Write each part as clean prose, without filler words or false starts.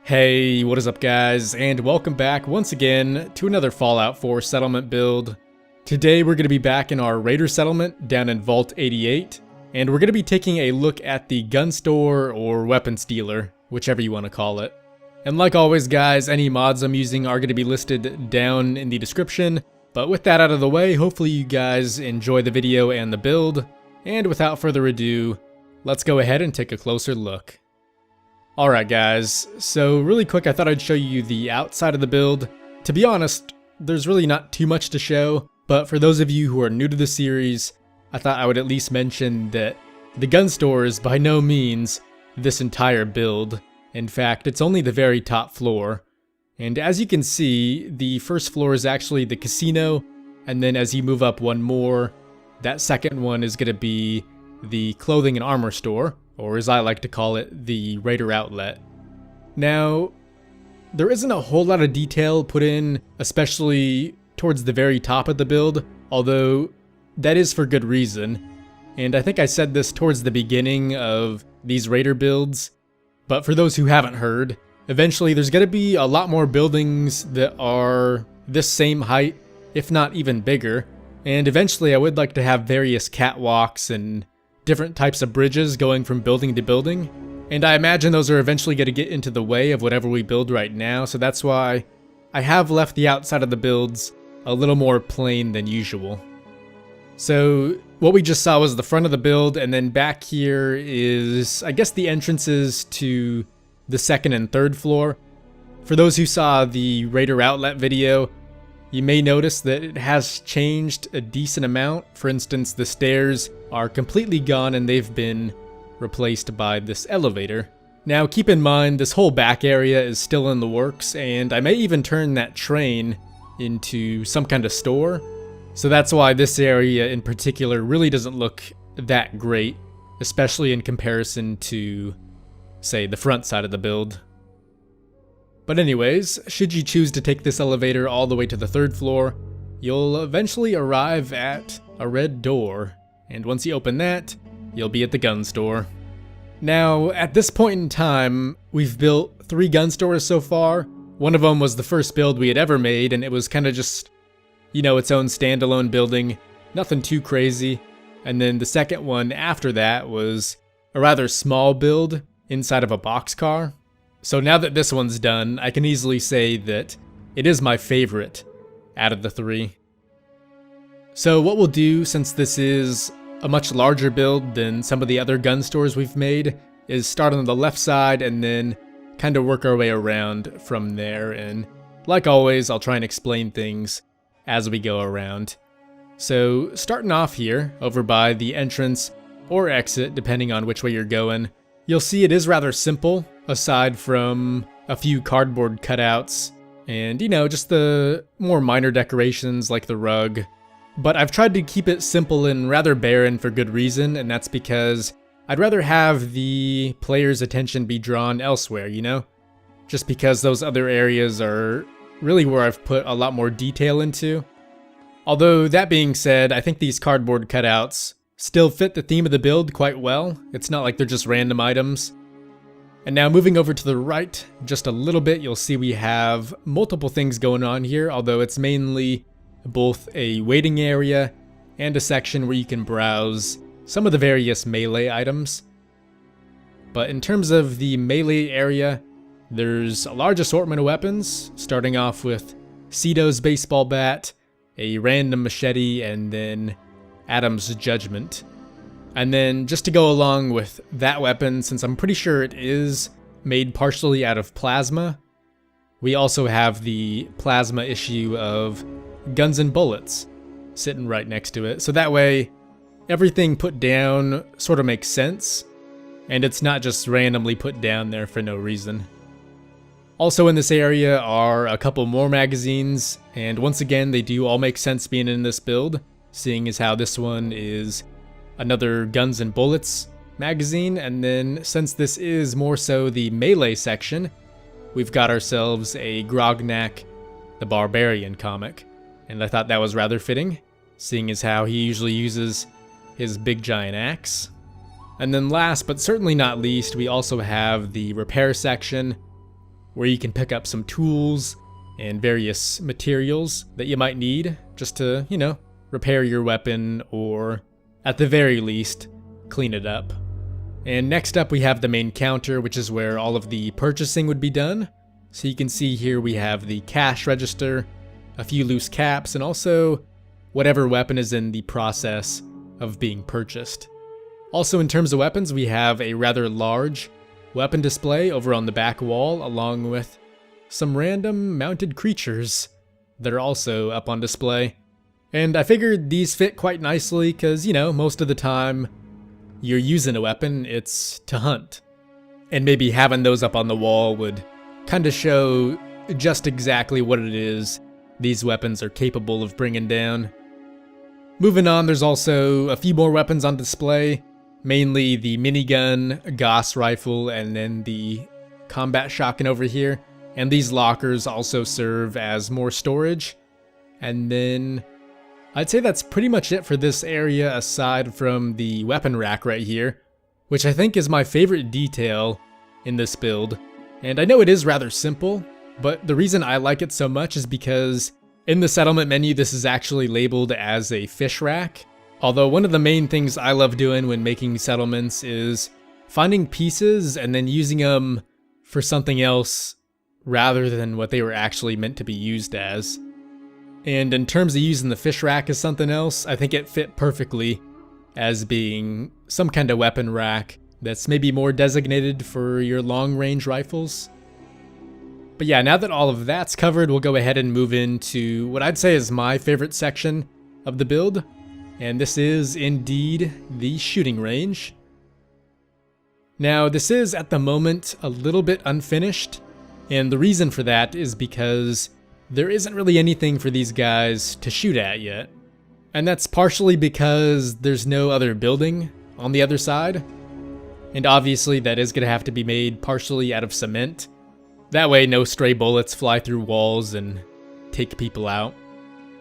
Hey, what is up guys, and welcome back once again to another Fallout 4 settlement build. Today we're going to be back in our Raider settlement down in Vault 88, and we're going to be taking a look at the gun store or weapons dealer, whichever you want to call it. And like always guys, any mods I'm using are going to be listed down in the description, but with that out of the way, hopefully you guys enjoy the video and the build, and without further ado, let's go ahead and take a closer look. Alright guys, so really quick I thought I'd show you the outside of the build. To be honest, there's really not too much to show, but for those of you who are new to the series, I thought I would at least mention that the gun store is by no means this entire build. In fact, it's only the very top floor. And as you can see, the first floor is actually the casino, and then as you move up one more, that second one is going to be the clothing and armor store, or as I like to call it, the Raider outlet. Now, there isn't a whole lot of detail put in, especially towards the very top of the build, although that is for good reason. And I think I said this towards the beginning of these Raider builds, but for those who haven't heard, eventually there's going to be a lot more buildings that are this same height, if not even bigger, and eventually I would like to have various catwalks and different types of bridges going from building to building, and I imagine those are eventually going to get into the way of whatever we build right now, so that's why I have left the outside of the builds a little more plain than usual. So what we just saw was the front of the build, and then back here is, I guess, the entrances to the second and third floor. For those who saw the Raider outlet video, you may notice that it has changed a decent amount. For instance, the stairs are completely gone and they've been replaced by this elevator. Now keep in mind, this whole back area is still in the works, and I may even turn that train into some kind of store. So that's why this area in particular really doesn't look that great, especially in comparison to, say, the front side of the build. But anyways, should you choose to take this elevator all the way to the third floor, you'll eventually arrive at a red door, and once you open that, you'll be at the gun store. Now, at this point in time, we've built 3 gun stores so far. One of them was the first build we had ever made, and it was kind of just, you know, its own standalone building, nothing too crazy. And then the second one after that was a rather small build inside of a boxcar. So now that this one's done, I can easily say that it is my favorite out of the 3. So what we'll do, since this is a much larger build than some of the other gun stores we've made, is start on the left side and then kind of work our way around from there. And like always, I'll try and explain things as we go around. So starting off here, over by the entrance or exit, depending on which way you're going, you'll see it is rather simple, aside from a few cardboard cutouts and, you know, just the more minor decorations like the rug. But I've tried to keep it simple and rather barren for good reason, and that's because I'd rather have the player's attention be drawn elsewhere, you know? Just because those other areas are really where I've put a lot more detail into. Although, that being said, I think these cardboard cutouts still fit the theme of the build quite well. It's not like they're just random items. And now moving over to the right just a little bit, you'll see we have multiple things going on here, although it's mainly both a waiting area and a section where you can browse some of the various melee items. But in terms of the melee area, there's a large assortment of weapons, starting off with Cito's baseball bat, a random machete, and then Adam's Judgment. And then just to go along with that weapon, since I'm pretty sure it is made partially out of plasma, we also have the plasma issue of Guns and Bullets sitting right next to it. So that way, everything put down sort of makes sense, and it's not just randomly put down there for no reason. Also in this area are a couple more magazines, and once again, they do all make sense being in this build, seeing as how this one is another Guns and Bullets magazine, and then since this is more so the melee section, we've got ourselves a Grognak the Barbarian comic, and I thought that was rather fitting, seeing as how he usually uses his big giant axe. And then last but certainly not least, we also have the repair section, where you can pick up some tools and various materials that you might need just to, repair your weapon or, at the very least, clean it up. And next up we have the main counter, which is where all of the purchasing would be done. So you can see here we have the cash register, a few loose caps, and also whatever weapon is in the process of being purchased. Also, in terms of weapons, we have a rather large weapon display over on the back wall, along with some random mounted creatures that are also up on display. And I figured these fit quite nicely because, most of the time you're using a weapon, it's to hunt. And maybe having those up on the wall would kind of show just exactly what it is these weapons are capable of bringing down. Moving on, there's also a few more weapons on display, mainly the minigun, Gauss rifle, and then the combat shotgun over here. And these lockers also serve as more storage. And then I'd say that's pretty much it for this area aside from the weapon rack right here, which I think is my favorite detail in this build. And I know it is rather simple, but the reason I like it so much is because in the settlement menu this is actually labeled as a fish rack. Although one of the main things I love doing when making settlements is finding pieces and then using them for something else rather than what they were actually meant to be used as. And in terms of using the fish rack as something else, I think it fit perfectly as being some kind of weapon rack that's maybe more designated for your long-range rifles. But yeah, now that all of that's covered, we'll go ahead and move into what I'd say is my favorite section of the build. And this is indeed the shooting range. Now, this is at the moment a little bit unfinished, and the reason for that is because there isn't really anything for these guys to shoot at yet. And that's partially because there's no other building on the other side. And obviously that is going to have to be made partially out of cement. That way no stray bullets fly through walls and take people out.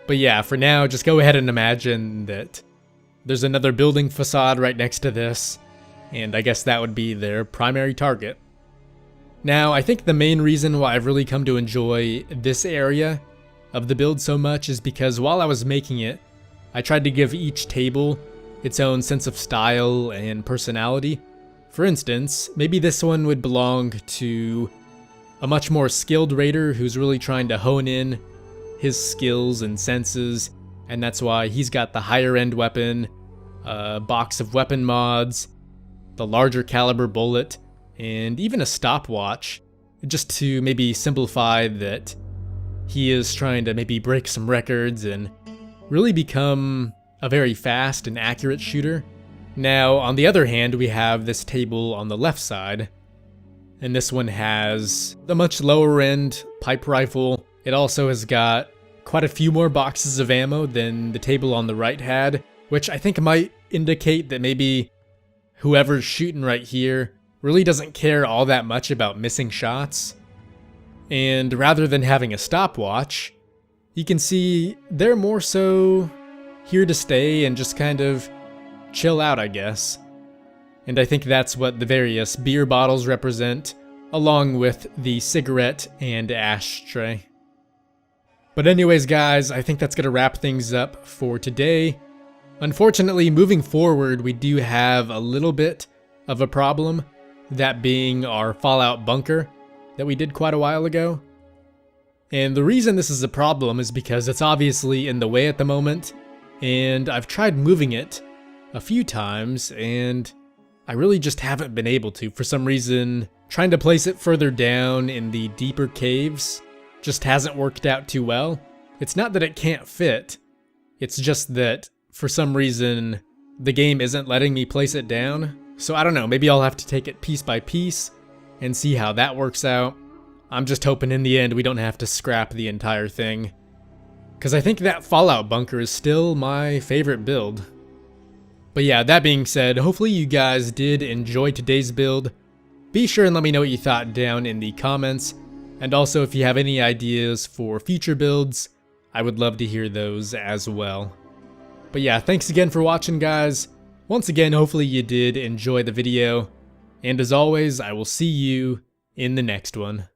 But yeah, for now, just go ahead and imagine that there's another building facade right next to this, and I guess that would be their primary target. Now, I think the main reason why I've really come to enjoy this area of the build so much is because while I was making it, I tried to give each table its own sense of style and personality. For instance, maybe this one would belong to a much more skilled raider who's really trying to hone in his skills and senses, and that's why he's got the higher end weapon, a box of weapon mods, the larger caliber bullet, and even a stopwatch, just to maybe simplify that he is trying to maybe break some records and really become a very fast and accurate shooter. Now, on the other hand, we have this table on the left side, and this one has the much lower end pipe rifle. It also has got quite a few more boxes of ammo than the table on the right had, which I think might indicate that maybe whoever's shooting right here really doesn't care all that much about missing shots. And rather than having a stopwatch, you can see they're more so here to stay and just kind of chill out, I guess. And I think that's what the various beer bottles represent, along with the cigarette and ashtray. But anyways, guys, I think that's going to wrap things up for today. Unfortunately, moving forward, we do have a little bit of a problem, that being our Fallout bunker that we did quite a while ago. And the reason this is a problem is because it's obviously in the way at the moment, and I've tried moving it a few times, and I really just haven't been able to. For some reason, trying to place it further down in the deeper caves just hasn't worked out too well. It's not that it can't fit, it's just that for some reason the game isn't letting me place it down. So I don't know, maybe I'll have to take it piece by piece and see how that works out. I'm just hoping in the end we don't have to scrap the entire thing, because I think that Fallout bunker is still my favorite build. But yeah, that being said, hopefully you guys did enjoy today's build. Be sure and let me know what you thought down in the comments. And also, if you have any ideas for future builds, I would love to hear those as well. But yeah, thanks again for watching, guys. Once again, hopefully you did enjoy the video. And as always, I will see you in the next one.